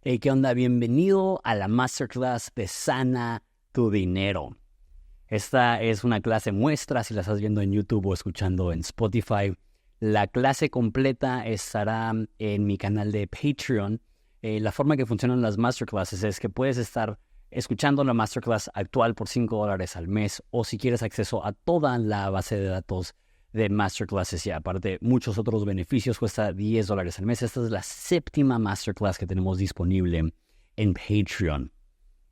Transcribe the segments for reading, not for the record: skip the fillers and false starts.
Hey, ¿qué onda? Bienvenido a la Masterclass de Sana tu Dinero. Esta es una clase muestra, si la estás viendo en YouTube o escuchando en Spotify. La clase completa estará en mi canal de Patreon. La forma que funcionan las Masterclasses es que puedes estar escuchando la Masterclass actual por $5 al mes, o si quieres acceso a toda la base de datos de Masterclasses y aparte muchos otros beneficios, cuesta $10 al mes. Esta es la 7ª Masterclass que tenemos disponible en Patreon.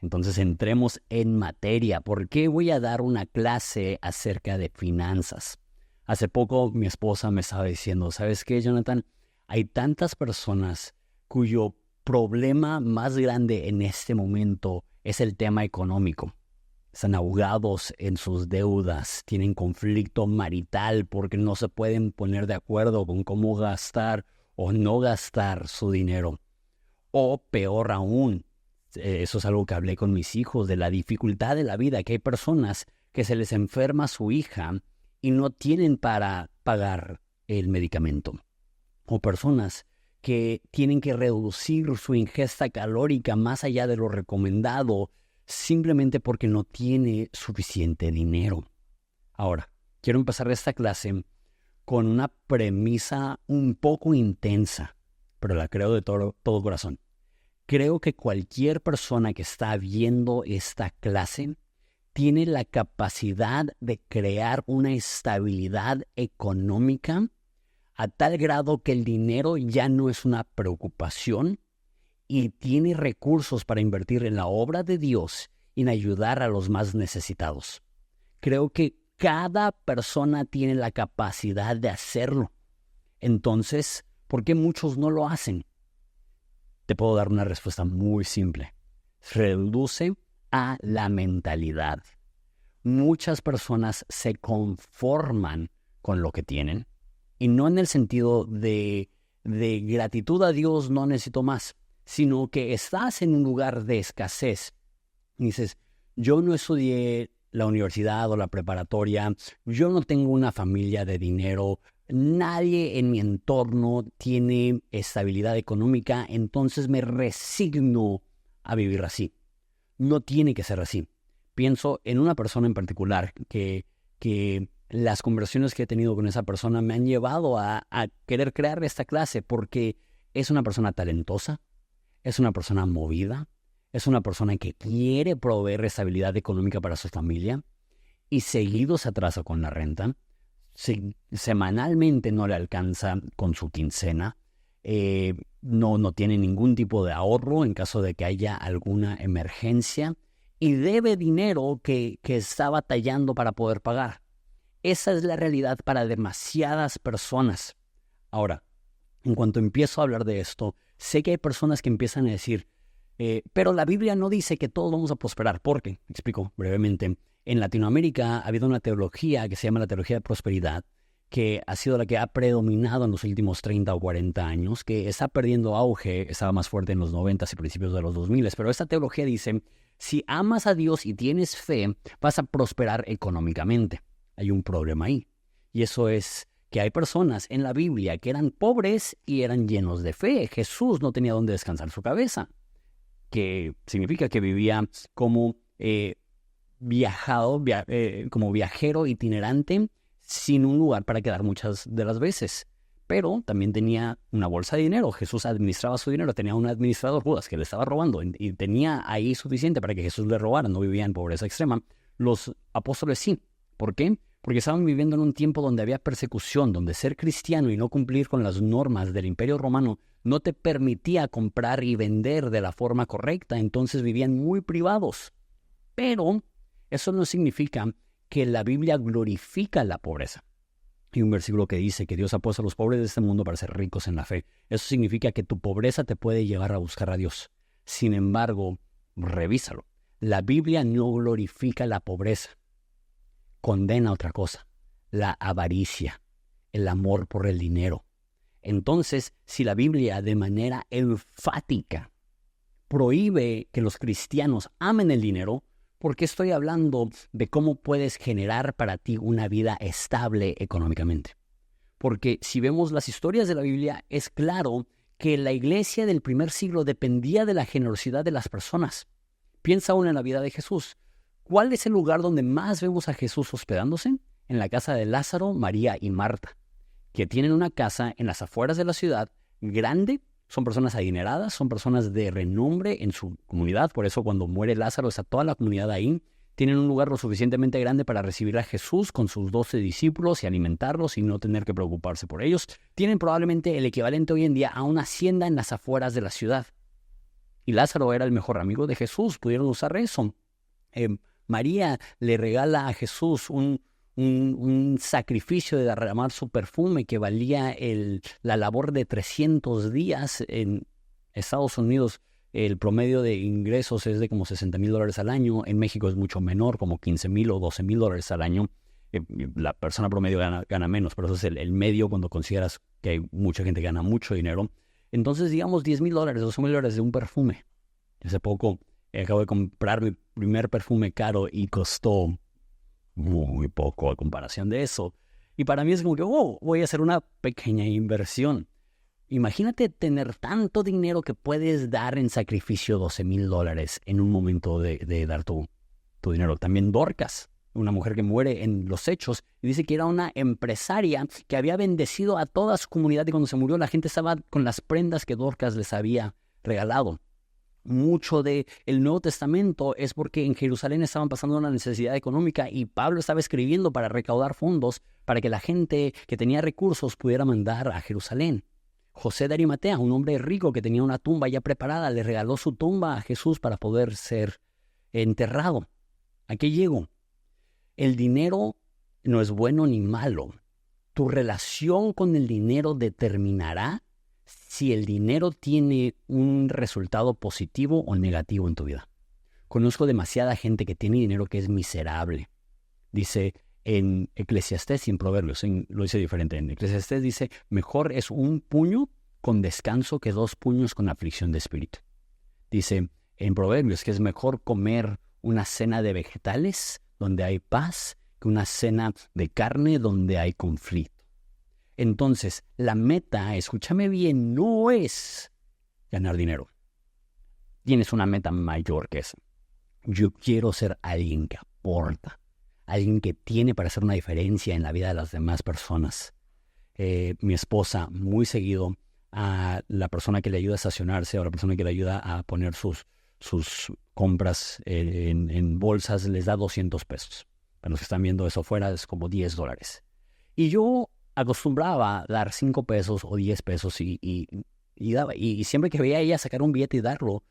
Entonces entremos en materia. ¿Por qué voy a dar una clase acerca de finanzas? Hace poco mi esposa me estaba diciendo, ¿sabes qué, Jonathan? Hay tantas personas cuyo problema más grande en este momento es el tema económico. Están ahogados en sus deudas, tienen conflicto marital porque no se pueden poner de acuerdo con cómo gastar o no gastar su dinero. O peor aún, eso es algo que hablé con mis hijos, de la dificultad de la vida, que hay personas que se les enferma su hija y no tienen para pagar el medicamento. O personas que tienen que reducir su ingesta calórica más allá de lo recomendado, simplemente porque no tiene suficiente dinero. Ahora, quiero empezar esta clase con una premisa un poco intensa, pero la creo de todo corazón. Creo que cualquier persona que está viendo esta clase tiene la capacidad de crear una estabilidad económica a tal grado que el dinero ya no es una preocupación, y tiene recursos para invertir en la obra de Dios y en ayudar a los más necesitados. Creo que cada persona tiene la capacidad de hacerlo. Entonces, ¿por qué muchos no lo hacen? Te puedo dar una respuesta muy simple. Reduce a la mentalidad. Muchas personas se conforman con lo que tienen, y no en el sentido de gratitud a Dios, no necesito más, sino que estás en un lugar de escasez. Y dices, yo no estudié la universidad o la preparatoria, yo no tengo una familia de dinero, nadie en mi entorno tiene estabilidad económica, entonces me resigno a vivir así. No tiene que ser así. Pienso en una persona en particular que las conversaciones que he tenido con esa persona me han llevado a querer crear esta clase porque es una persona talentosa, es una persona movida, es una persona que quiere proveer estabilidad económica para su familia y seguido se atrasa con la renta, semanalmente no le alcanza con su quincena, no tiene ningún tipo de ahorro en caso de que haya alguna emergencia y debe dinero que está batallando para poder pagar. Esa es la realidad para demasiadas personas. Ahora, en cuanto empiezo a hablar de esto, sé que hay personas que empiezan a decir, pero la Biblia no dice que todos vamos a prosperar. ¿Por qué? Explico brevemente. En Latinoamérica ha habido una teología que se llama la teología de prosperidad, que ha sido la que ha predominado en los últimos 30 o 40 años, que está perdiendo auge, estaba más fuerte en los 90 y principios de los 2000. Pero esta teología dice, si amas a Dios y tienes fe, vas a prosperar económicamente. Hay un problema ahí, y eso es que hay personas en la Biblia que eran pobres y eran llenos de fe. Jesús no tenía dónde descansar su cabeza, que significa que vivía como como viajero itinerante sin un lugar para quedar muchas de las veces. Pero también tenía una bolsa de dinero. Jesús administraba su dinero, tenía un administrador, Judas, que le estaba robando y tenía ahí suficiente para que Jesús le robara. No vivía en pobreza extrema. Los apóstoles sí. ¿Por qué? Porque estaban viviendo en un tiempo donde había persecución, donde ser cristiano y no cumplir con las normas del Imperio Romano no te permitía comprar y vender de la forma correcta, entonces vivían muy privados. Pero eso no significa que la Biblia glorifica la pobreza. Hay un versículo que dice que Dios ha puesto a los pobres de este mundo para ser ricos en la fe. Eso significa que tu pobreza te puede llevar a buscar a Dios. Sin embargo, revísalo. La Biblia no glorifica la pobreza. Condena otra cosa, la avaricia, el amor por el dinero. Entonces, si la Biblia de manera enfática prohíbe que los cristianos amen el dinero, ¿por qué estoy hablando de cómo puedes generar para ti una vida estable económicamente? Porque si vemos las historias de la Biblia, es claro que la iglesia del primer siglo dependía de la generosidad de las personas. Piensa aún en la vida de Jesús. ¿Cuál es el lugar donde más vemos a Jesús hospedándose? En la casa de Lázaro, María y Marta, que tienen una casa en las afueras de la ciudad, grande. Son personas adineradas, son personas de renombre en su comunidad. Por eso cuando muere Lázaro está toda la comunidad ahí. Tienen un lugar lo suficientemente grande para recibir a Jesús con sus 12 discípulos y alimentarlos y no tener que preocuparse por ellos. Tienen probablemente el equivalente hoy en día a una hacienda en las afueras de la ciudad. Y Lázaro era el mejor amigo de Jesús, pudieron usar eso. María le regala a Jesús un sacrificio de derramar su perfume que valía la labor de 300 días. En Estados Unidos el promedio de ingresos es de como $60,000 al año. En México es mucho menor, como $15,000 o $12,000 al año. La persona promedio gana menos, pero eso es el medio cuando consideras que hay mucha gente que gana mucho dinero. Entonces, digamos $10,000, $12,000 de un perfume. Hace poco acabo de comprar mi primer perfume caro y costó muy poco a comparación de eso. Y para mí es como que, voy a hacer una pequeña inversión. Imagínate tener tanto dinero que puedes dar en sacrificio $12,000 en un momento de dar tu dinero. También Dorcas, una mujer que muere en los Hechos, y dice que era una empresaria que había bendecido a toda su comunidad y cuando se murió la gente estaba con las prendas que Dorcas les había regalado. Mucho del Nuevo Testamento es porque en Jerusalén estaban pasando una necesidad económica y Pablo estaba escribiendo para recaudar fondos para que la gente que tenía recursos pudiera mandar a Jerusalén. José de Arimatea, un hombre rico que tenía una tumba ya preparada, le regaló su tumba a Jesús para poder ser enterrado. ¿A qué llego? El dinero no es bueno ni malo. Tu relación con el dinero determinará si el dinero tiene un resultado positivo o negativo en tu vida. Conozco demasiada gente que tiene dinero que es miserable. Dice en Eclesiastés y en Proverbios, lo dice diferente. En Eclesiastés dice, mejor es un puño con descanso que 2 puños con aflicción de espíritu. Dice en Proverbios que es mejor comer una cena de vegetales donde hay paz que una cena de carne donde hay conflicto. Entonces, la meta, escúchame bien, no es ganar dinero. Tienes una meta mayor que esa. Yo quiero ser alguien que aporta, alguien que tiene para hacer una diferencia en la vida de las demás personas. Mi esposa, muy seguido, a la persona que le ayuda a estacionarse o a la persona que le ayuda a poner sus compras en bolsas, les da $200. Para los que están viendo eso afuera, es como $10. Y yo acostumbraba a dar $5 o $10 y siempre que veía a ella sacar un billete y darlo,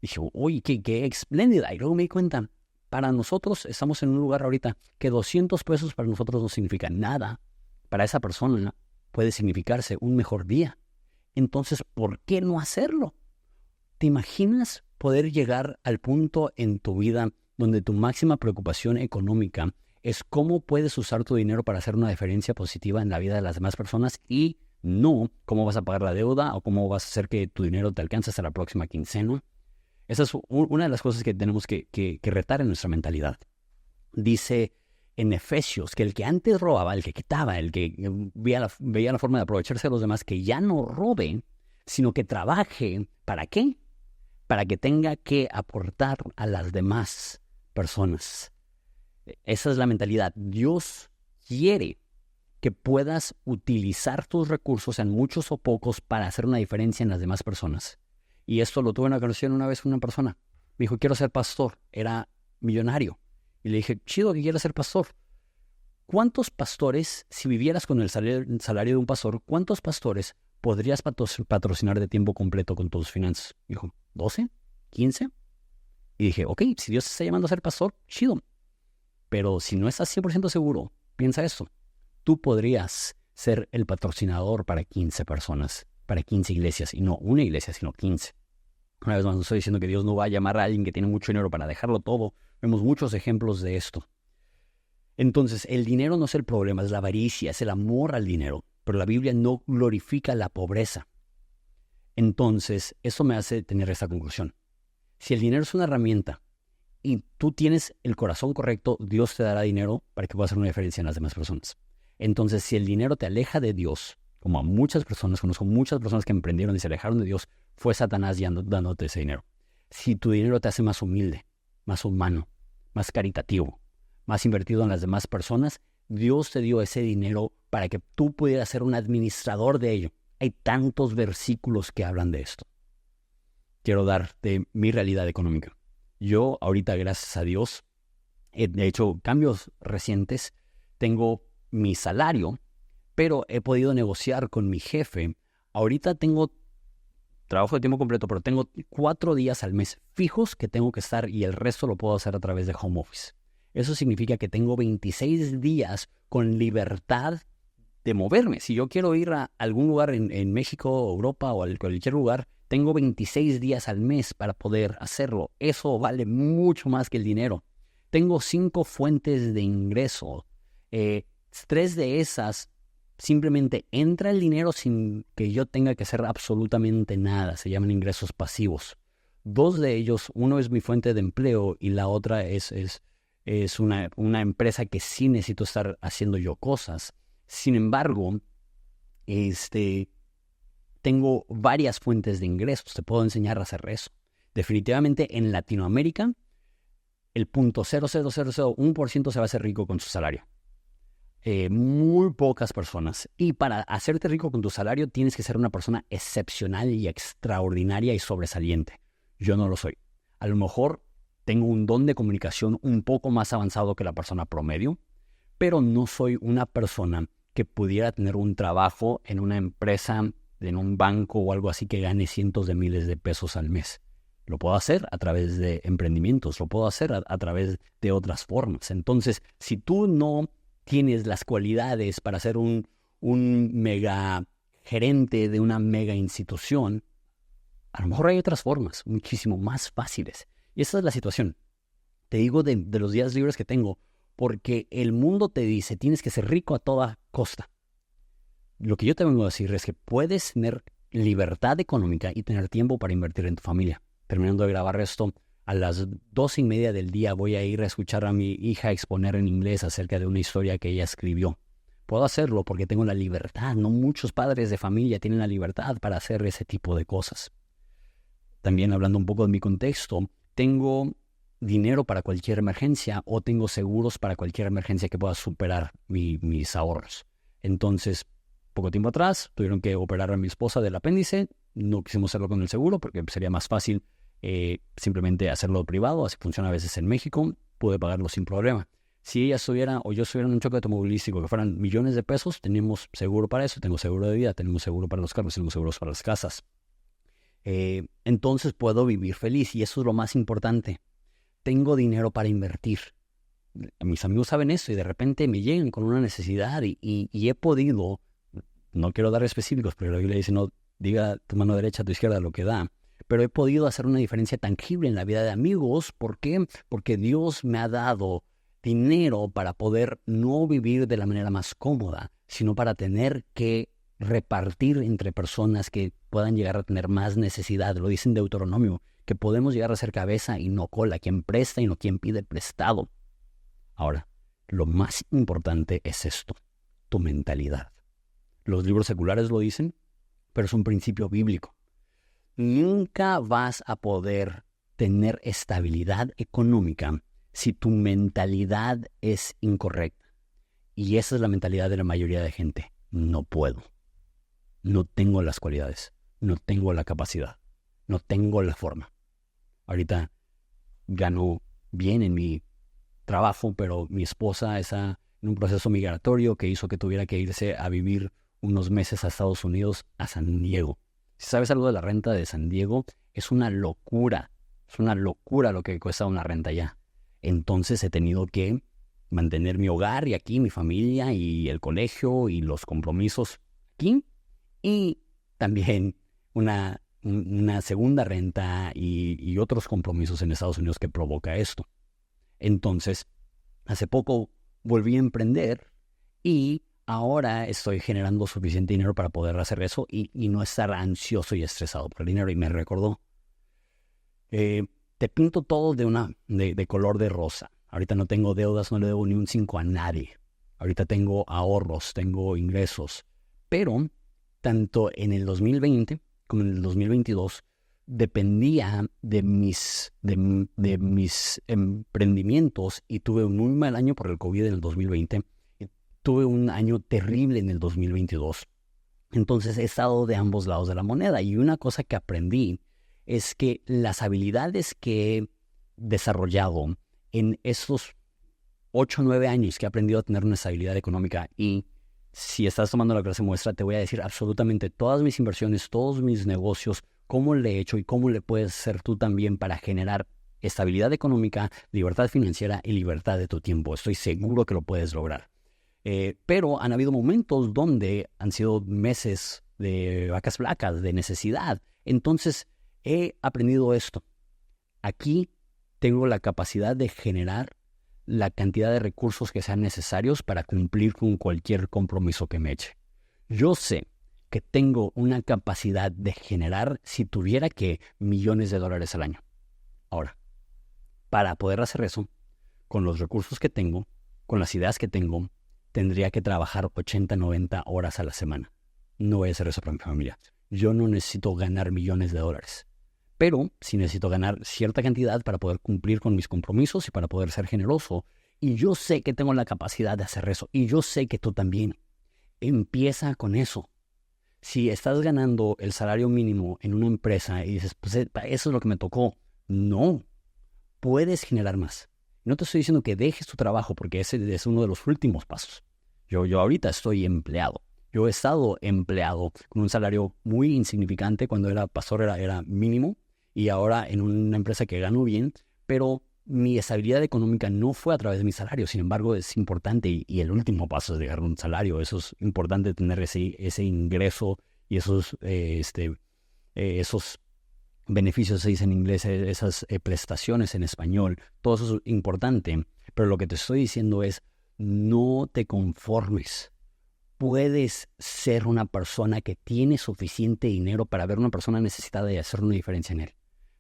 dije, uy, qué espléndida. Y luego me di cuenta, para nosotros estamos en un lugar ahorita que $200 para nosotros no significa nada. Para esa persona puede significarse un mejor día. Entonces, ¿por qué no hacerlo? ¿Te imaginas poder llegar al punto en tu vida donde tu máxima preocupación económica es cómo puedes usar tu dinero para hacer una diferencia positiva en la vida de las demás personas y no cómo vas a pagar la deuda o cómo vas a hacer que tu dinero te alcance hasta la próxima quincena? Esa es una de las cosas que tenemos que retar en nuestra mentalidad. Dice en Efesios que el que antes robaba, el que quitaba, el que veía la forma de aprovecharse de los demás, que ya no robe, sino que trabaje. ¿Para qué? Para que tenga que aportar a las demás personas. Esa es la mentalidad. Dios quiere que puedas utilizar tus recursos, sean muchos o pocos, para hacer una diferencia en las demás personas. Y esto lo tuve en una conversación una vez con una persona. Me dijo, quiero ser pastor. Era millonario. Y le dije, chido que quieras ser pastor. ¿Cuántos pastores, si vivieras con el salario de un pastor, cuántos pastores podrías patrocinar de tiempo completo con tus finanzas? Me dijo, ¿12? ¿15? Y dije, ok, si Dios te está llamando a ser pastor, chido. Pero si no estás 100% seguro, piensa esto. Tú podrías ser el patrocinador para 15 personas, para 15 iglesias, y no una iglesia, sino 15. Una vez más, no estoy diciendo que Dios no va a llamar a alguien que tiene mucho dinero para dejarlo todo. Vemos muchos ejemplos de esto. Entonces, el dinero no es el problema, es la avaricia, es el amor al dinero. Pero la Biblia no glorifica la pobreza. Entonces, eso me hace tener esta conclusión. Si el dinero es una herramienta y tú tienes el corazón correcto, Dios te dará dinero para que puedas hacer una diferencia en las demás personas. Entonces, si el dinero te aleja de Dios, como a muchas personas, conozco muchas personas que emprendieron y se alejaron de Dios, fue Satanás dándote ese dinero. Si tu dinero te hace más humilde, más humano, más caritativo, más invertido en las demás personas, Dios te dio ese dinero para que tú pudieras ser un administrador de ello. Hay tantos versículos que hablan de esto. Quiero darte mi realidad económica. Yo ahorita, gracias a Dios, he hecho cambios recientes. Tengo mi salario, pero he podido negociar con mi jefe. Ahorita tengo trabajo de tiempo completo, pero tengo 4 días al mes fijos que tengo que estar y el resto lo puedo hacer a través de home office. Eso significa que tengo 26 días con libertad de moverme. Si yo quiero ir a algún lugar en México, Europa o a cualquier lugar, tengo 26 días al mes para poder hacerlo. Eso vale mucho más que el dinero. Tengo 5 fuentes de ingreso. 3 de esas simplemente entra el dinero sin que yo tenga que hacer absolutamente nada. Se llaman ingresos pasivos. 2 de ellos, uno es mi fuente de empleo y la otra es una empresa que sí necesito estar haciendo yo cosas. Sin embargo, tengo varias fuentes de ingresos. Te puedo enseñar a hacer eso. Definitivamente en Latinoamérica, el 0.00001% se va a hacer rico con su salario. Muy pocas personas. Y para hacerte rico con tu salario tienes que ser una persona excepcional y extraordinaria y sobresaliente. Yo no lo soy. A lo mejor tengo un don de comunicación un poco más avanzado que la persona promedio, pero no soy una persona que pudiera tener un trabajo en una empresa, en un banco o algo así que gane cientos de miles de pesos al mes. Lo puedo hacer a través de emprendimientos, lo puedo hacer a través de otras formas. Entonces, si tú no tienes las cualidades para ser un mega gerente de una mega institución, a lo mejor hay otras formas muchísimo más fáciles. Y esa es la situación. Te digo de los días libres que tengo, porque el mundo te dice, tienes que ser rico a toda costa. Lo que yo te vengo a decir es que puedes tener libertad económica y tener tiempo para invertir en tu familia. Terminando de grabar esto, a las 2:30 del día voy a ir a escuchar a mi hija exponer en inglés acerca de una historia que ella escribió. Puedo hacerlo porque tengo la libertad. No muchos padres de familia tienen la libertad para hacer ese tipo de cosas. También hablando un poco de mi contexto, tengo dinero para cualquier emergencia o tengo seguros para cualquier emergencia que pueda superar mis ahorros. Entonces, poco tiempo atrás tuvieron que operar a mi esposa del apéndice. No quisimos hacerlo con el seguro porque sería más fácil simplemente hacerlo privado. Así funciona a veces en México. Pude pagarlo sin problema. Si ella estuviera o yo estuviera en un choque automovilístico que fueran millones de pesos, tenemos seguro para eso. Tengo seguro de vida, tenemos seguro para los carros, tenemos seguros para las casas. Entonces puedo vivir feliz y eso es lo más importante. Tengo dinero para invertir. Mis amigos saben eso y de repente me llegan con una necesidad y he podido, no quiero dar específicos, pero la Biblia dice, no diga tu mano derecha a tu izquierda lo que da, pero he podido hacer una diferencia tangible en la vida de amigos. ¿Por qué? Porque Dios me ha dado dinero para poder no vivir de la manera más cómoda, sino para tener que repartir entre personas que puedan llegar a tener más necesidad. Lo dice en Deuteronomio, que podemos llegar a ser cabeza y no cola, quien presta y no quien pide prestado. Ahora, lo más importante es esto, tu mentalidad. Los libros seculares lo dicen, pero es un principio bíblico. Nunca vas a poder tener estabilidad económica si tu mentalidad es incorrecta. Y esa es la mentalidad de la mayoría de gente. No puedo. No tengo las cualidades. No tengo la capacidad. No tengo la forma. Ahorita gano bien en mi trabajo, pero mi esposa está en un proceso migratorio que hizo que tuviera que irse a vivir unos meses a Estados Unidos, a San Diego. Si sabes algo de la renta de San Diego, es una locura. Es una locura lo que cuesta una renta allá. Entonces he tenido que mantener mi hogar y aquí mi familia y el colegio y los compromisos aquí. Y también una segunda renta y otros compromisos en Estados Unidos que provoca esto. Entonces, hace poco volví a emprender y ahora estoy generando suficiente dinero para poder hacer eso y no estar ansioso y estresado por el dinero. Y me recordó, te pinto todo de color de rosa. Ahorita no tengo deudas, no le debo ni un 5 a nadie. Ahorita tengo ahorros, tengo ingresos. Pero tanto en el 2020 como en el 2022, dependía de mis emprendimientos y tuve un muy mal año por el COVID en el 2020 y tuve un año terrible en el 2022. Entonces he estado de ambos lados de la moneda y una cosa que aprendí es que las habilidades que he desarrollado en estos 8 o 9 años que he aprendido a tener una estabilidad económica, y si estás tomando la clase muestra, te voy a decir absolutamente todas mis inversiones, todos mis negocios, cómo le he hecho y cómo le puedes hacer tú también para generar estabilidad económica, libertad financiera y libertad de tu tiempo. Estoy seguro que lo puedes lograr. Pero han habido momentos donde han sido meses de vacas flacas, de necesidad. Entonces he aprendido esto. Aquí tengo la capacidad de generar la cantidad de recursos que sean necesarios para cumplir con cualquier compromiso que me eche. Yo sé que tengo una capacidad de generar, si tuviera que, millones de dólares al año. Ahora, para poder hacer eso, con los recursos que tengo, con las ideas que tengo, tendría que trabajar 80, 90 horas a la semana. No voy a hacer eso para mi familia. Yo no necesito ganar millones de dólares. Pero sí necesito ganar cierta cantidad para poder cumplir con mis compromisos y para poder ser generoso. Y yo sé que tengo la capacidad de hacer eso. Y yo sé que tú también. Empieza con eso. Si estás ganando el salario mínimo en una empresa y dices, pues eso es lo que me tocó. No. Puedes generar más. No te estoy diciendo que dejes tu trabajo porque ese es uno de los últimos pasos. Yo ahorita estoy empleado. Yo he estado empleado con un salario muy insignificante. Cuando era pastor era mínimo. Y ahora en una empresa que gano bien, pero mi estabilidad económica no fue a través de mi salario. Sin embargo, es importante y el último paso es llegar a un salario. Eso es importante, tener ese ingreso y esos beneficios, se dice en inglés, esas prestaciones en español. Todo eso es importante. Pero lo que te estoy diciendo es, no te conformes. Puedes ser una persona que tiene suficiente dinero para ver una persona necesitada y hacer una diferencia en él.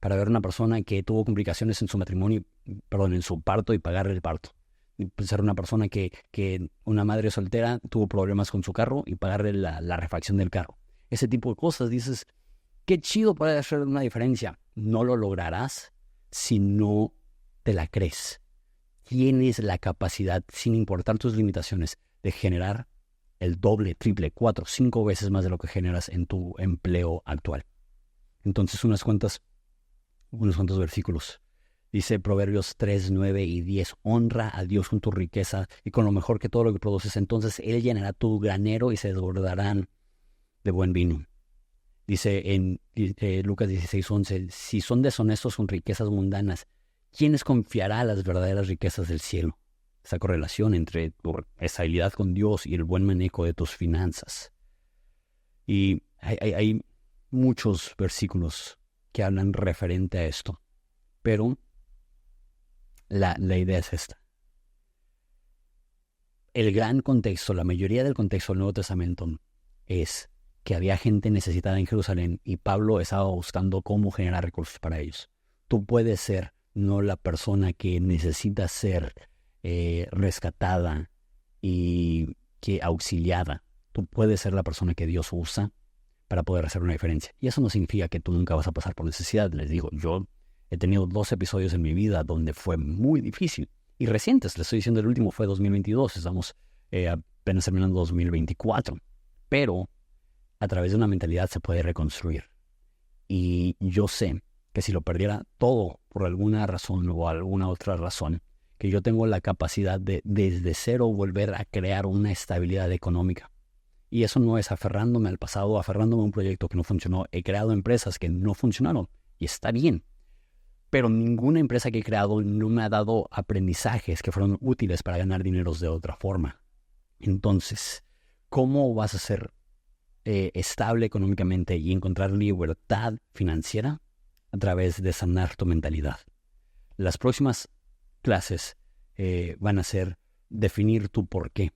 Para ver una persona que tuvo complicaciones en su matrimonio, en su parto y pagarle el parto. Ser una persona que una madre soltera tuvo problemas con su carro y pagarle la refacción del carro. Ese tipo de cosas, dices, qué chido puede hacer una diferencia. No lo lograrás si no te la crees. Tienes la capacidad, sin importar tus limitaciones, de generar el doble, triple, 4, 5 veces más de lo que generas en tu empleo actual. Entonces, unos cuantos versículos. Dice Proverbios 3, 9 y 10. Honra a Dios con tu riqueza y con lo mejor que todo lo que produces. Entonces Él llenará tu granero y se desbordarán de buen vino. Dice en Lucas 16, 11. Si son deshonestos con riquezas mundanas, ¿quién les confiará las verdaderas riquezas del cielo? Esa correlación entre tu estabilidad con Dios y el buen manejo de tus finanzas. Y hay muchos versículos que hablan referente a esto. Pero la idea es esta. El gran contexto, la mayoría del contexto del Nuevo Testamento es que había gente necesitada en Jerusalén y Pablo estaba buscando cómo generar recursos para ellos. Tú puedes ser no la persona que necesita ser rescatada y que auxiliada. Tú puedes ser la persona que Dios usa para poder hacer una diferencia. Y eso no significa que tú nunca vas a pasar por necesidad. Les digo, yo he tenido 2 episodios en mi vida donde fue muy difícil. Y recientes, les estoy diciendo, el último fue 2022. Estamos apenas terminando 2024. Pero a través de una mentalidad se puede reconstruir. Y yo sé que si lo perdiera todo por alguna razón o alguna otra razón, que yo tengo la capacidad de desde cero volver a crear una estabilidad económica. Y eso no es aferrándome al pasado, aferrándome a un proyecto que no funcionó. He creado empresas que no funcionaron y está bien. Pero ninguna empresa que he creado no me ha dado aprendizajes que fueron útiles para ganar dinero de otra forma. Entonces, ¿cómo vas a ser estable económicamente y encontrar libertad financiera? A través de sanar tu mentalidad. Las próximas clases van a ser definir tu por qué.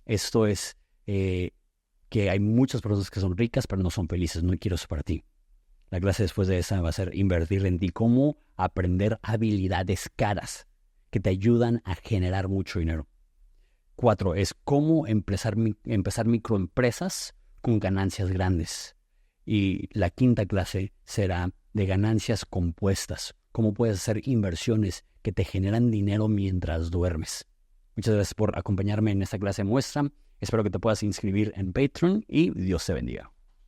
Esto es que hay muchas personas que son ricas pero no son felices. No quiero eso para ti. La clase después de esa va a ser invertir en ti. Cómo aprender habilidades caras que te ayudan a generar mucho dinero. 4 es cómo empezar microempresas con ganancias grandes. Y la quinta clase será de ganancias compuestas. Cómo puedes hacer inversiones que te generan dinero mientras duermes. Muchas gracias por acompañarme en esta clase muestra. Espero que te puedas inscribir en Patreon y Dios te bendiga.